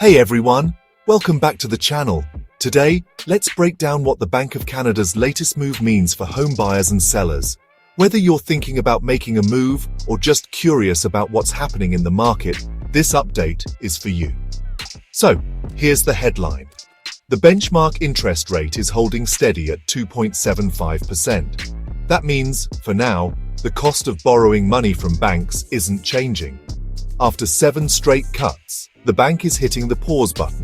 Hey everyone, welcome back to the channel. Today, let's break down what the Bank of Canada's latest move means for home buyers and sellers. Whether you're thinking about making a move or just curious about what's happening in the market, this update is for you. So, here's the headline. The benchmark interest rate is holding steady at 2.75%. That means, for now, the cost of borrowing money from banks isn't changing. After 7 straight cuts, the bank is hitting the pause button,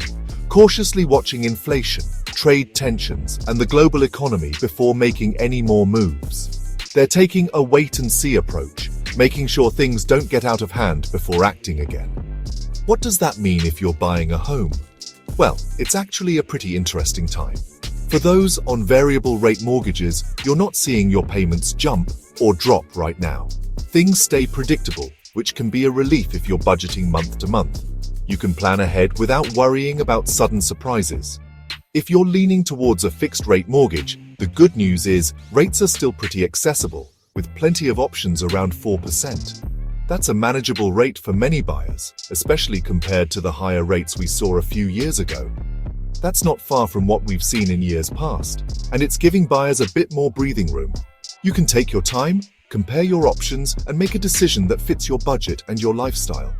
cautiously watching inflation, trade tensions, and the global economy before making any more moves. They're taking a wait-and-see approach, making sure things don't get out of hand before acting again. What does that mean if you're buying a home? Well, it's actually a pretty interesting time. For those on variable rate mortgages, you're not seeing your payments jump or drop right now. Things stay predictable, which can be a relief if you're budgeting month to month. You can plan ahead without worrying about sudden surprises. If you're leaning towards a fixed-rate mortgage, the good news is rates are still pretty accessible, with plenty of options around 4%. That's a manageable rate for many buyers, especially compared to the higher rates we saw a few years ago. That's not far from what we've seen in years past, and it's giving buyers a bit more breathing room. You can take your time, compare your options, and make a decision that fits your budget and your lifestyle.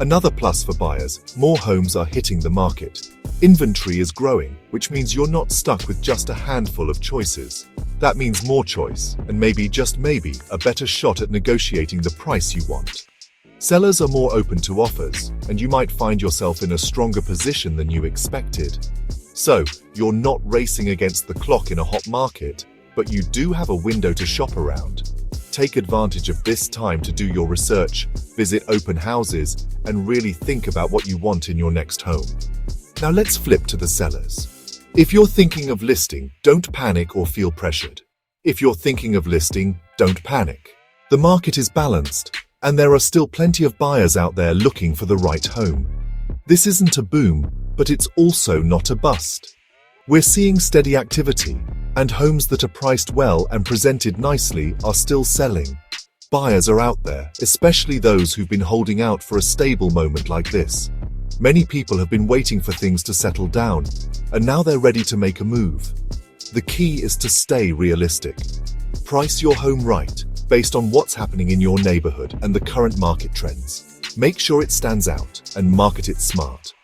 Another plus for buyers, more homes are hitting the market. Inventory is growing, which means you're not stuck with just a handful of choices. That means more choice, and maybe, just maybe, a better shot at negotiating the price you want. Sellers are more open to offers, and you might find yourself in a stronger position than you expected. So, you're not racing against the clock in a hot market, but you do have a window to shop around. Take advantage of this time to do your research, visit open houses, and really think about what you want in your next home. Now let's flip to the sellers. If you're thinking of listing, don't panic or feel pressured. If you're thinking of listing, don't panic. The market is balanced, and there are still plenty of buyers out there looking for the right home. This isn't a boom, but it's also not a bust. We're seeing steady activity, and homes that are priced well and presented nicely are still selling. Buyers are out there, especially those who've been holding out for a stable moment like this. Many people have been waiting for things to settle down, and now they're ready to make a move. The key is to stay realistic. Price your home right, based on what's happening in your neighborhood and the current market trends. Make sure it stands out and market it smart.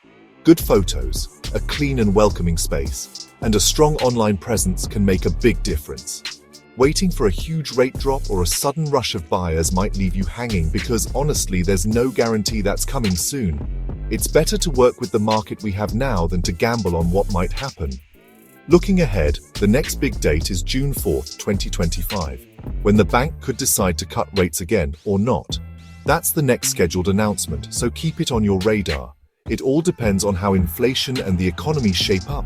Good photos, a clean and welcoming space, and a strong online presence can make a big difference. Waiting for a huge rate drop or a sudden rush of buyers might leave you hanging because honestly there's no guarantee that's coming soon. It's better to work with the market we have now than to gamble on what might happen. Looking ahead, the next big date is June 4th, 2025, when the bank could decide to cut rates again or not. That's the next scheduled announcement, so keep it on your radar. It all depends on how inflation and the economy shape up.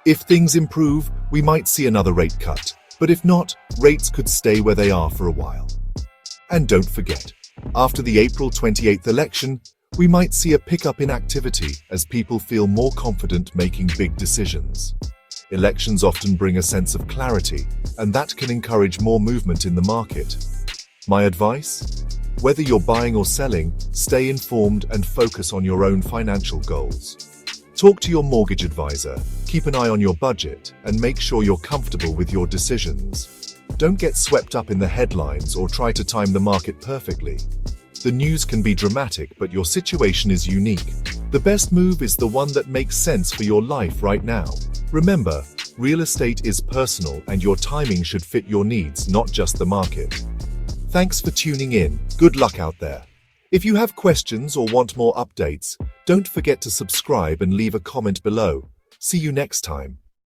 If things improve, we might see another rate cut, but if not, rates could stay where they are for a while. And don't forget, after the April 28th election, we might see a pickup in activity as people feel more confident making big decisions. Elections often bring a sense of clarity, and that can encourage more movement in the market. My advice? Whether you're buying or selling, stay informed and focus on your own financial goals. Talk to your mortgage advisor, keep an eye on your budget, and make sure you're comfortable with your decisions. Don't get swept up in the headlines or try to time the market perfectly. The news can be dramatic, but your situation is unique. The best move is the one that makes sense for your life right now. Remember, real estate is personal and your timing should fit your needs, not just the market. Thanks for tuning in. Good luck out there. If you have questions or want more updates, don't forget to subscribe and leave a comment below. See you next time.